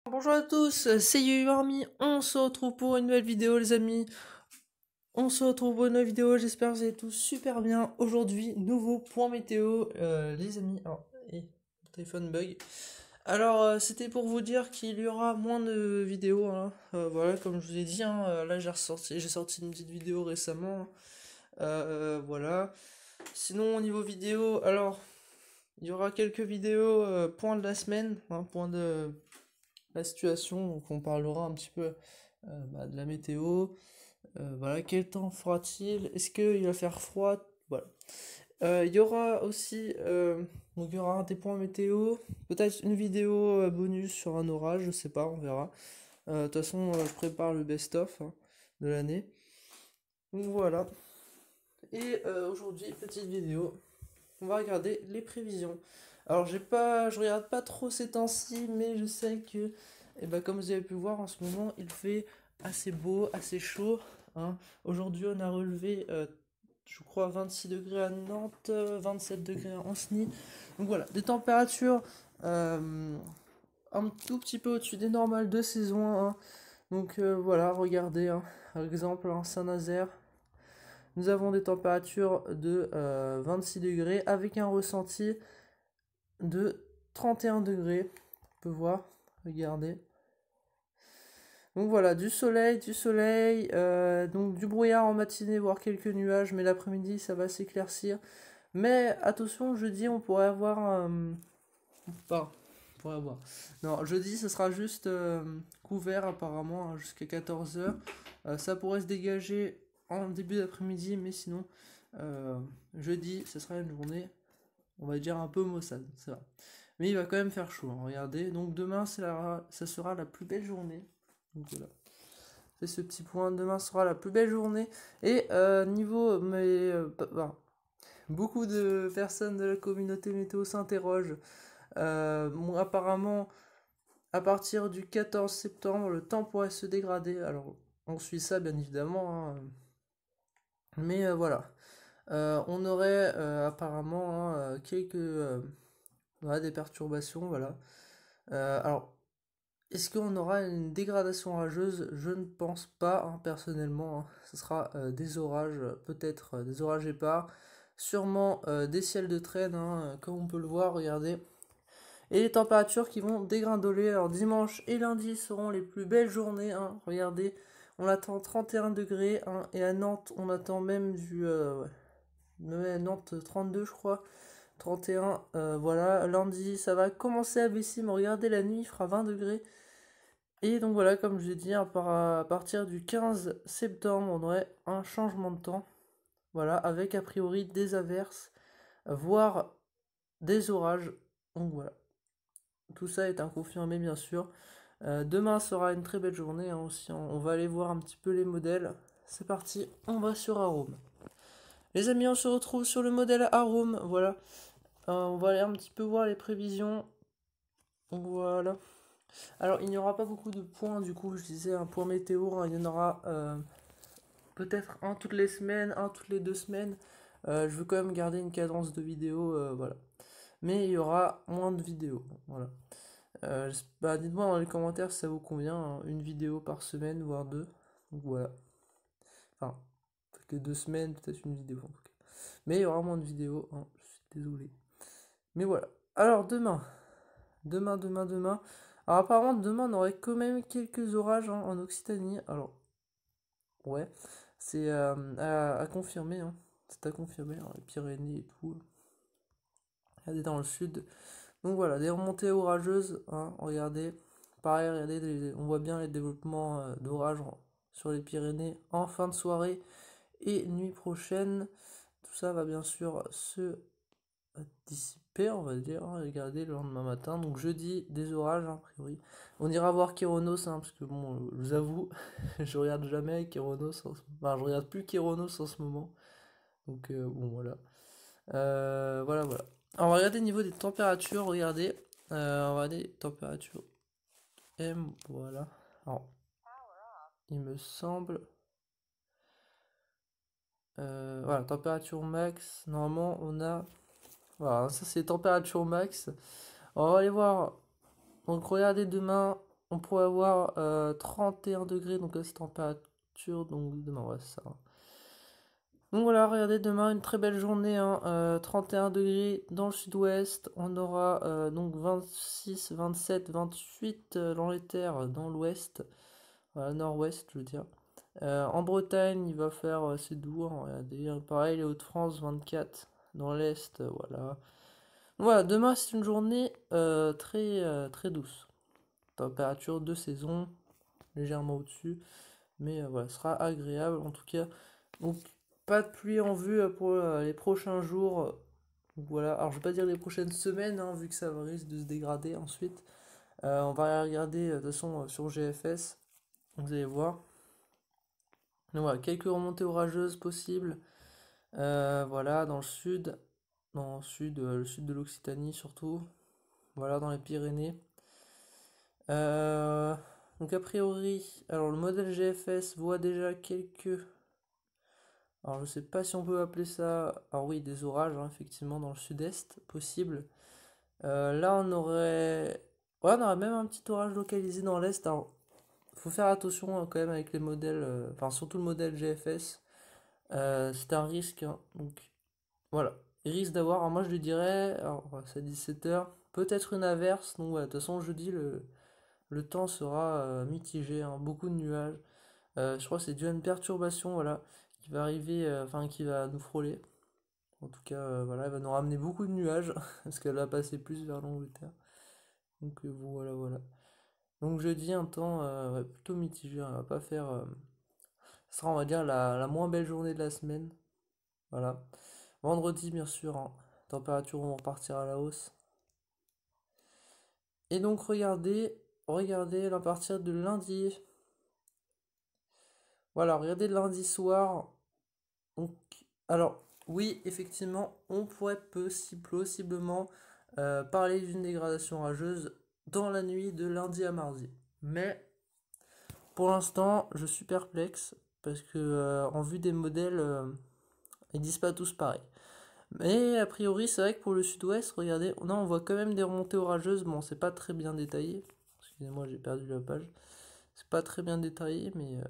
Bonjour à tous, c'est YoYoArmy, on se retrouve pour une nouvelle vidéo les amis. On se retrouve pour une nouvelle vidéo, j'espère que vous allez tous super bien. Aujourd'hui, nouveau point météo les amis. Alors, mon téléphone bug. Alors, c'était pour vous dire qu'il y aura moins de vidéos, hein. Voilà, comme je vous ai dit, hein, là j'ai sorti une petite vidéo récemment. Voilà. Sinon, au niveau vidéo, alors, il y aura quelques vidéos point de la semaine, hein, point de la situation, donc on parlera un petit peu de la météo, voilà, quel temps fera-t-il, est-ce qu'il va faire froid, voilà. Il y aura aussi, donc il y aura des points météo, peut-être une vidéo bonus sur un orage, je sais pas, on verra. De toute façon, je prépare le best-of hein, de l'année. Donc voilà. Et aujourd'hui, petite vidéo, on va regarder les prévisions. Alors je regarde pas trop ces temps-ci, mais je sais que, comme vous avez pu voir en ce moment, il fait assez beau, assez chaud, hein. Aujourd'hui on a relevé, je crois 26 degrés à Nantes, 27 degrés à Ancenis. Donc voilà, des températures un tout petit peu au-dessus des normales de saison, hein. Donc voilà, regardez, hein. Par exemple, en Saint-Nazaire, nous avons des températures de 26 degrés avec un ressenti de 31 degrés. On peut voir, regardez. Donc voilà, du soleil, donc du brouillard en matinée, voire quelques nuages, mais l'après-midi ça va s'éclaircir. Mais attention, jeudi on pourrait avoir Enfin, on pourrait avoir. Non, jeudi ce sera juste couvert apparemment hein, jusqu'à 14 h. Ça pourrait se dégager en début d'après-midi, mais sinon, jeudi ce sera une journée, on va dire un peu maussade, ça va. Mais il va quand même faire chaud, hein, regardez. Donc demain, ça sera la plus belle journée. Donc voilà. C'est ce petit point. Demain sera la plus belle journée. Et niveau. Beaucoup de personnes de la communauté météo s'interrogent. Bon, apparemment, à partir du 14 septembre, le temps pourrait se dégrader. Alors, on suit ça bien évidemment, hein. Mais voilà. On aurait apparemment hein, voilà, des perturbations. Voilà. Alors, est-ce qu'on aura une dégradation orageuse? Je ne pense pas, hein, personnellement, hein. Ce sera des orages, peut-être des orages épars, sûrement des ciels de traîne, hein, comme on peut le voir, regardez. Et les températures qui vont dégringoler. Alors dimanche et lundi seront les plus belles journées, hein, regardez. On attend 31 degrés, hein, et à Nantes, on attend même ouais, à Nantes 32, je crois. 31, voilà. Lundi, ça va commencer à baisser, mais regardez, la nuit, il fera 20 degrés. Et donc voilà, comme je l'ai dit, à partir du 15 septembre, on aurait un changement de temps. Voilà, avec a priori des averses, voire des orages. Donc voilà, tout ça est inconfirmé bien sûr. Demain sera une très belle journée hein, aussi. On va aller voir un petit peu les modèles. C'est parti, on va sur Arome. Les amis, on se retrouve sur le modèle Arome. Voilà, on va aller un petit peu voir les prévisions. Voilà. Alors, il n'y aura pas beaucoup de points, du coup, je disais un point météo, hein, il y en aura peut-être un toutes les semaines, un toutes les 2 semaines. Je veux quand même garder une cadence de vidéo, voilà. Mais il y aura moins de vidéos, voilà. Dites-moi dans les commentaires si ça vous convient, hein, une vidéo par semaine, voire deux. Donc voilà. Enfin, peut-être que 2 semaines, peut-être une vidéo en tout cas. Mais il y aura moins de vidéos, hein, je suis désolé. Mais voilà. Alors demain. Alors apparemment demain on aurait quand même quelques orages hein, en Occitanie. Alors ouais, c'est à confirmer, hein. C'est à confirmer, hein, les Pyrénées et tout. Regardez dans le sud. Donc voilà, des remontées orageuses, hein, regardez. Pareil, regardez, on voit bien les développements d'orages sur les Pyrénées en fin de soirée et nuit prochaine. Tout ça va bien sûr se dissiper, on va dire, hein. Regardez le lendemain matin, donc jeudi, des orages, hein, a priori. On ira voir Kéronos, hein, parce que bon, je vous avoue, je regarde jamais Kéronos, enfin, je regarde plus Kéronos en ce moment. Donc bon, voilà. Voilà. Alors, on va regarder au niveau des températures, regardez. On va regarder les températures M, voilà. Alors, il me semble. Voilà, température max. Normalement, on a. Voilà, ça c'est température max. On va aller voir. Donc, regardez demain. on pourrait avoir 31 degrés, donc là c'est température, donc demain, ouais, c'est ça, hein. Donc voilà, regardez, demain une très belle journée, hein, 31 degrés dans le sud-ouest, on aura donc 26, 27, 28 dans les terres dans l'ouest, voilà, nord-ouest je veux dire. En Bretagne, il va faire c'est doux, hein, regardez, pareil les Hauts-de-France 24 dans l'est, voilà. Voilà, demain c'est une journée très douce. Température de saison, légèrement au-dessus, mais voilà, ce sera agréable en tout cas. Donc pas de pluie en vue pour les prochains jours. Donc, voilà, alors je vais pas dire les prochaines semaines, hein, vu que ça risque de se dégrader ensuite. On va regarder de toute façon sur GFS, vous allez voir. Donc voilà, quelques remontées orageuses possibles. Voilà, dans le sud, le sud de l'Occitanie surtout. Voilà, dans les Pyrénées. Euh, donc a priori, alors le modèle GFS voit déjà quelques... Alors je sais pas si on peut appeler ça... Alors oui, des orages, hein, effectivement, dans le sud-est, possible. Là, Ouais, on aurait même un petit orage localisé dans l'est. Alors, faut faire attention quand même avec les modèles... Enfin, surtout le modèle GFS. C'est un risque, hein. Donc, voilà. Il risque d'avoir... Alors moi, je lui dirais... Alors, ouais, c'est 17h. Peut-être une averse. Donc, voilà, de toute façon, jeudi, le temps sera mitigé, hein, beaucoup de nuages. Je crois que c'est dû à une perturbation, voilà, qui va arriver, enfin qui va nous frôler. En tout cas, voilà, elle va nous ramener beaucoup de nuages, parce qu'elle va passer plus vers l'Angleterre. Donc voilà, voilà. Donc jeudi, un temps ouais, plutôt mitigé, hein, on va pas faire... Ce sera, on va dire, la moins belle journée de la semaine. Voilà. Vendredi, bien sûr, hein, températures vont repartir à la hausse. Et donc regardez, à partir de lundi. Voilà, regardez lundi soir. Donc, alors, oui, effectivement, on pourrait possiblement parler d'une dégradation rageuse dans la nuit de lundi à mardi. Mais pour l'instant, je suis perplexe parce que en vue des modèles, ils disent pas tous pareil. Mais a priori, c'est vrai que pour le sud-ouest, regardez, non, on voit quand même des remontées orageuses. Bon, c'est pas très bien détaillé. Excusez-moi, j'ai perdu la page. C'est pas très bien détaillé, mais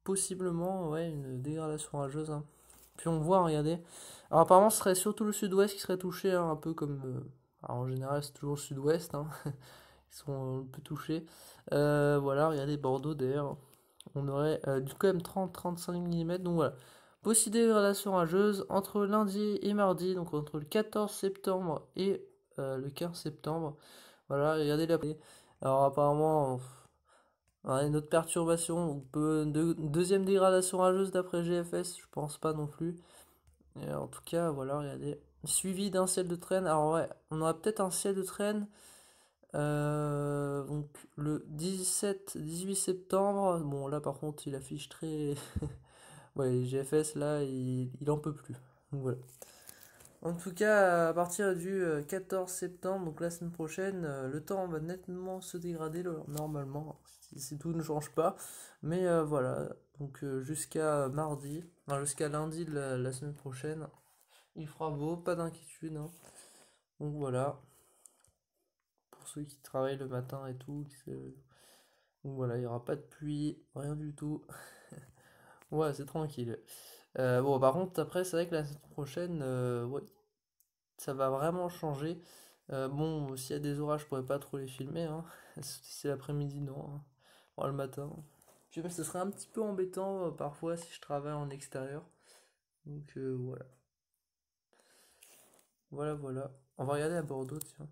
possiblement, ouais, une dégradation rageuse, hein. Puis on voit, regardez. Alors apparemment, ce serait surtout le sud-ouest qui serait touché, hein, un peu comme... alors, en général, c'est toujours le sud-ouest, hein, qui sont un peu touchés. Voilà, regardez Bordeaux d'ailleurs. On aurait du quand même 30-35 mm. Donc voilà. Possible dégradation rageuse entre lundi et mardi, donc entre le 14 septembre et le 15 septembre. Voilà, regardez la... Alors apparemment... Ouais, une autre perturbation, ou deuxième dégradation rageuse d'après GFS, je pense pas non plus. Et en tout cas, voilà, regardez. Suivi d'un ciel de traîne. Alors ouais, on aura peut-être un ciel de traîne. Donc le 18 septembre. Bon là par contre il affiche très... Ouais, GFS là, il en peut plus. Donc voilà. En tout cas, à partir du 14 septembre, donc la semaine prochaine, le temps va nettement se dégrader normalement, si tout ne change pas. Mais voilà, donc jusqu'à mardi, enfin, jusqu'à lundi de la semaine prochaine, il fera beau, pas d'inquiétude, hein. Donc voilà, pour ceux qui travaillent le matin et tout, donc voilà, il n'y aura pas de pluie, rien du tout. Ouais, c'est tranquille. Bon, par contre, après, c'est vrai que la semaine prochaine, ouais, ça va vraiment changer. Bon, s'il y a des orages, je pourrais pas trop les filmer, hein. Si c'est l'après-midi, non, hein. Bon, le matin. Puis même, ce serait un petit peu embêtant parfois si je travaille en extérieur. Donc voilà. Voilà, voilà. On va regarder à Bordeaux, tiens.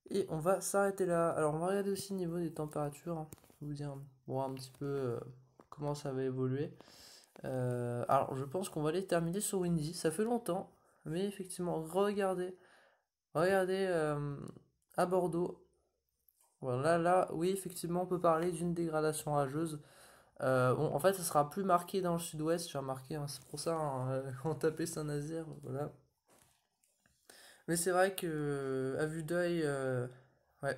Et on va s'arrêter là. Alors, on va regarder aussi au niveau des températures, hein. Vous dire bon, un petit peu comment ça va évoluer. Alors, je pense qu'on va aller terminer sur Windy. Ça fait longtemps, mais effectivement, regardez à Bordeaux. Voilà, là, oui, effectivement, on peut parler d'une dégradation rageuse. Bon, en fait, ça sera plus marqué dans le sud-ouest, j'ai remarqué, hein, c'est pour ça, hein, quand on tapait Saint-Nazaire, voilà. Mais c'est vrai que, à vue d'œil, ouais,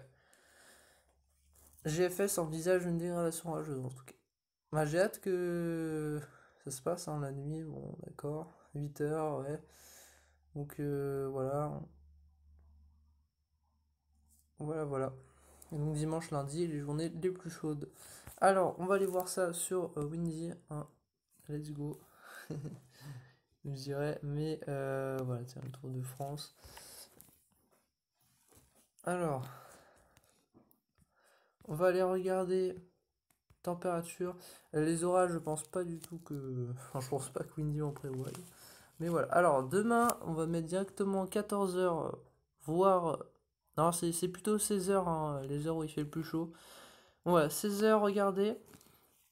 GFS envisage une dégradation rageuse en tout cas. Bah, j'ai hâte que ça se passe, hein, la nuit, bon, d'accord, 8 heures, ouais. Donc voilà, voilà, voilà. Et donc dimanche, lundi, les journées les plus chaudes. Alors, on va aller voir ça sur Windy. Hein. Let's go. Je dirais, mais voilà, tiens, le Tour de France. Alors, on va aller regarder température. Les orages, je pense pas du tout que. Enfin, je pense pas que Windy en prévoit. Mais voilà. Alors, demain, on va mettre directement 14h, voire. Non, c'est plutôt 16h, hein, les heures où il fait le plus chaud. Ouais, 16h, regardez.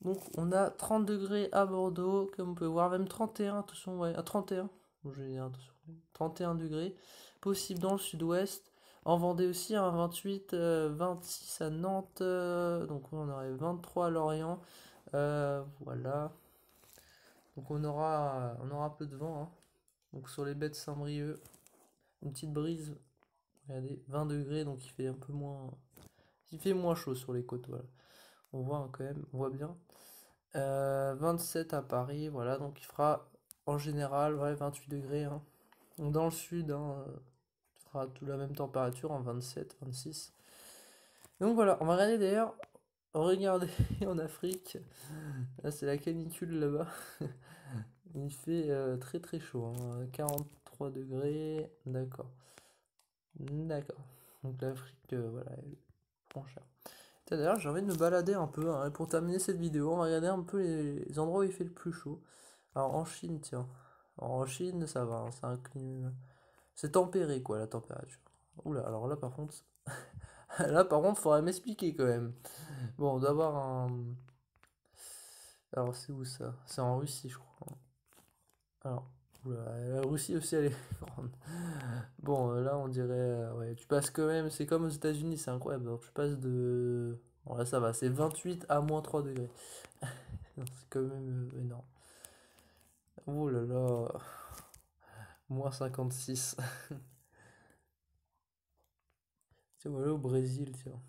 Donc, on a 30 degrés à Bordeaux, comme on peut voir, même 31, attention, ouais, à 31. Bon, je vais dire, attention, 31 degrés. Possible dans le sud-ouest. En Vendée aussi, hein, 28, 26 à Nantes. Donc, on aurait 23 à Lorient. Voilà. Donc, on aura un peu de vent. Hein. Donc, sur les baies de Saint-Brieuc, une petite brise. Regardez, 20 degrés, donc il fait un peu moins. Il fait moins chaud sur les côtes, voilà. On voit hein, quand même, on voit bien. 27 à Paris, voilà, donc il fera en général ouais, 28 degrés. Hein. Donc dans le sud, hein, il fera toute la même température en 27, 26. Donc voilà, on va regarder d'ailleurs, regardez en Afrique, là c'est la canicule là-bas. Il fait très très chaud, hein, 43 degrés, d'accord. D'accord. Donc l'Afrique, voilà, elle prend cher. D'ailleurs, j'ai envie de me balader un peu. Hein, et pour terminer cette vidéo, on va regarder un peu les endroits où il fait le plus chaud. Alors en Chine, tiens. Alors, en Chine, ça va, hein, c'est un climat. C'est tempéré quoi la température. Oula, alors là par contre. Là par contre, faudrait m'expliquer quand même. Bon, on doit avoir un. Alors c'est où ça? C'est en Russie, je crois. Alors, oula, la Russie aussi elle est grande. Bon, là on dirait. Ouais, tu passes quand même. C'est comme aux États-Unis, c'est incroyable. Alors, tu passes de. Bon là ça va, c'est 28 à moins 3 degrés. Non, c'est quand même énorme. Oh là là, moins 56. Tiens, voilà au Brésil, tiens.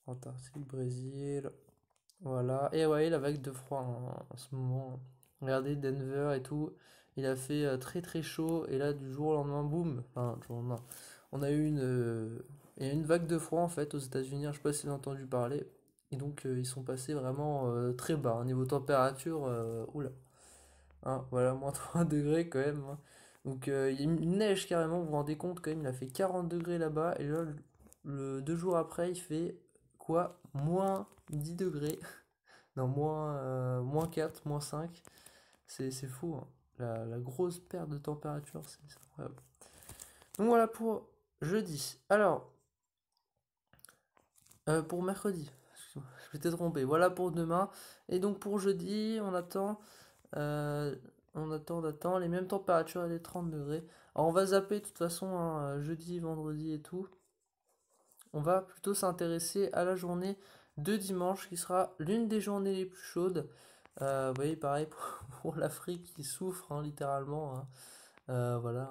Antarctique, Brésil. Voilà. Et ouais, la vague de froid en ce moment. Regardez Denver et tout. Il a fait très très chaud. Et là, du jour au lendemain, boum. Enfin, du jour au lendemain. On a eu il y a une vague de froid en fait aux États-Unis. Je sais pas si vous avez entendu parler. Et donc, ils sont passés vraiment très bas. Au niveau température, oula. Hein, voilà, moins 3 degrés quand même. Hein. Donc il neige carrément, vous vous rendez compte quand même, il a fait 40 degrés là-bas. Et là, 2 jours après, il fait quoi? Moins 10 degrés. Non, moins 4, moins 5. C'est fou. Hein. La grosse perte de température, c'est incroyable. Donc voilà pour jeudi. Alors, pour mercredi. Excuse-moi, je m'étais trompé. Voilà pour demain. Et donc pour jeudi, on attend. Euh, on attend les mêmes températures, les 30 degrés. Alors on va zapper de toute façon hein, jeudi, vendredi et tout. On va plutôt s'intéresser à la journée de dimanche qui sera l'une des journées les plus chaudes. Vous voyez, pareil pour l'Afrique qui souffre hein, littéralement. Hein. Voilà,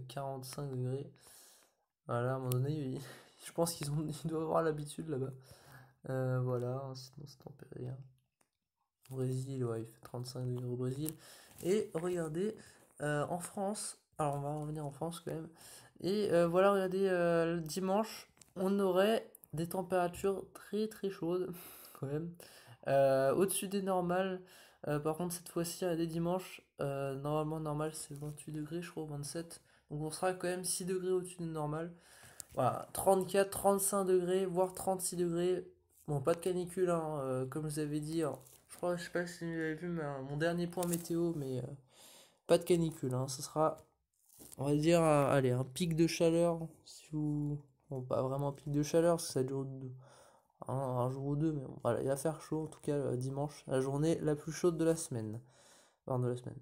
45 degrés. Voilà, à un moment donné, je pense ils doivent avoir l'habitude là-bas. Voilà, hein, sinon c'est tempéré. Hein. Au Brésil, ouais, il fait 35 degrés au Brésil. Et regardez, en France, alors on va revenir en France quand même. Et voilà, regardez, le dimanche, on aurait des températures très très chaudes quand même. Au-dessus des normales. Par contre, cette fois-ci, regardez, dimanche, normalement, normal c'est 28 degrés, je crois, 27. Donc on sera quand même 6 degrés au-dessus des normales. Voilà, 34, 35 degrés, voire 36 degrés. Bon, pas de canicule, hein, comme je vous avais dit. Alors, je crois, je sais pas si vous avez vu mon dernier point météo, mais pas de canicule. Hein, ce sera, on va dire, allez, un pic de chaleur. Si vous... Bon, pas vraiment un pic de chaleur, parce que ça dure un jour ou deux, mais bon, voilà, il va faire chaud, en tout cas, dimanche, la journée la plus chaude de la semaine. Pardon, de la semaine.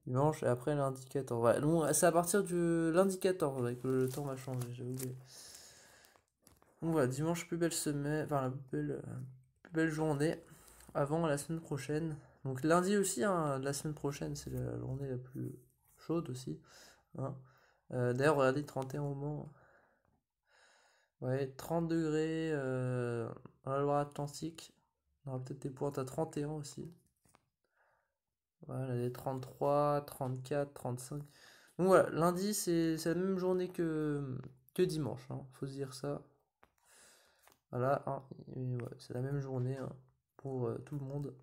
Dimanche et après lundi 14. Ouais, donc c'est à partir du lundi 14 que le temps va changer, j'ai oublié. Donc voilà, dimanche, plus belle semaine, enfin la plus belle journée avant la semaine prochaine. Donc lundi aussi, hein, de la semaine prochaine, c'est la journée la plus chaude aussi. Hein. D'ailleurs, regardez, 31 au Mans. Ouais, 30 degrés dans la Loire-Atlantique. On aura peut-être des pointes à 31 aussi. Voilà, des 33, 34, 35. Donc voilà, lundi, c'est la même journée que dimanche. Hein, faut se dire ça. Voilà, hein, ouais, c'est la même journée hein, pour tout le monde.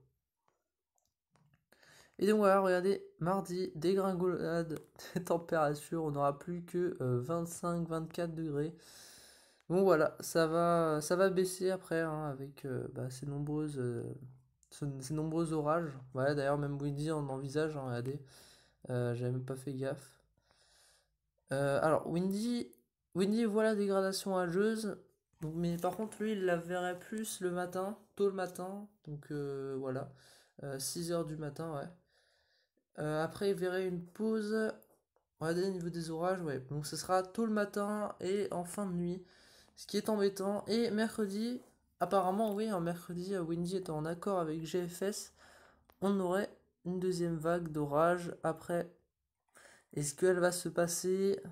Et donc voilà, regardez, mardi, dégringolade des températures, on n'aura plus que 25-24 degrés. Bon voilà, ça va baisser après hein, avec bah, ces nombreux orages. Ouais, d'ailleurs même Windy on envisage, hein, regardez, j'avais même pas fait gaffe. Alors Windy voit la dégradation orageuse, mais par contre lui il la verrait plus le matin, tôt le matin, donc voilà, 6 heures du matin, ouais. Après, il verrait une pause. Regardez au niveau des orages, ouais. Donc ce sera tôt le matin et en fin de nuit, ce qui est embêtant. Et mercredi, apparemment, oui, en mercredi, Windy est en accord avec GFS, on aurait une deuxième vague d'orage. Après, est-ce qu'elle va se passer?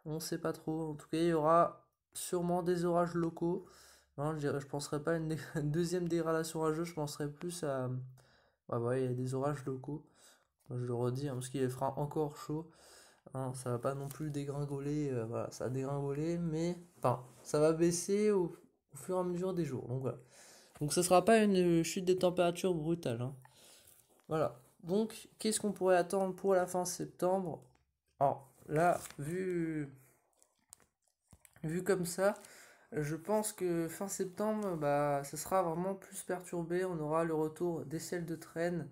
On ne sait pas trop. En tout cas, il y aura sûrement des orages locaux. Non, je penserais pas à une deuxième dégradation orageuse, je penserais plus à. Ouais, ouais, il y a des orages locaux. Je le redis, hein, parce qu'il fera encore chaud. Hein, ça va pas non plus dégringoler, voilà, ça a dégringolé, mais enfin, ça va baisser au fur et à mesure des jours. Donc voilà. Donc ce sera pas une chute des températures brutale. Hein. Voilà. Donc qu'est-ce qu'on pourrait attendre pour la fin septembre? Alors là, vu comme ça, je pense que fin septembre, bah, ça sera vraiment plus perturbé. On aura le retour des ciels de traîne,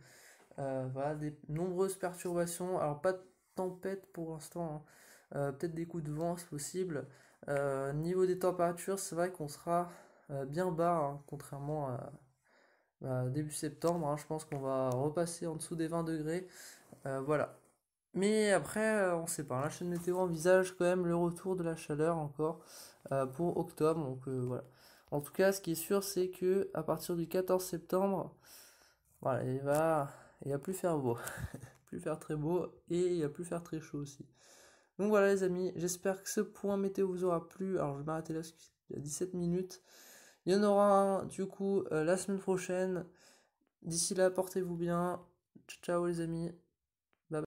voilà, des nombreuses perturbations. Alors pas de tempête pour l'instant, hein. Peut-être des coups de vent, c'est possible. Niveau des températures, c'est vrai qu'on sera bien bas, hein, contrairement à début septembre. Hein. Je pense qu'on va repasser en dessous des 20 degrés. Voilà. Mais après, on sait pas. La chaîne météo envisage quand même le retour de la chaleur encore pour octobre. Donc voilà. En tout cas, ce qui est sûr, c'est que à partir du 14 septembre, voilà, il va plus faire beau, plus faire très beau et il va plus faire très chaud aussi. Donc voilà les amis, j'espère que ce point météo vous aura plu. Alors je vais m'arrêter là, parce qu'il y a 17 minutes. Il y en aura un du coup la semaine prochaine. D'ici là, portez-vous bien. Ciao les amis.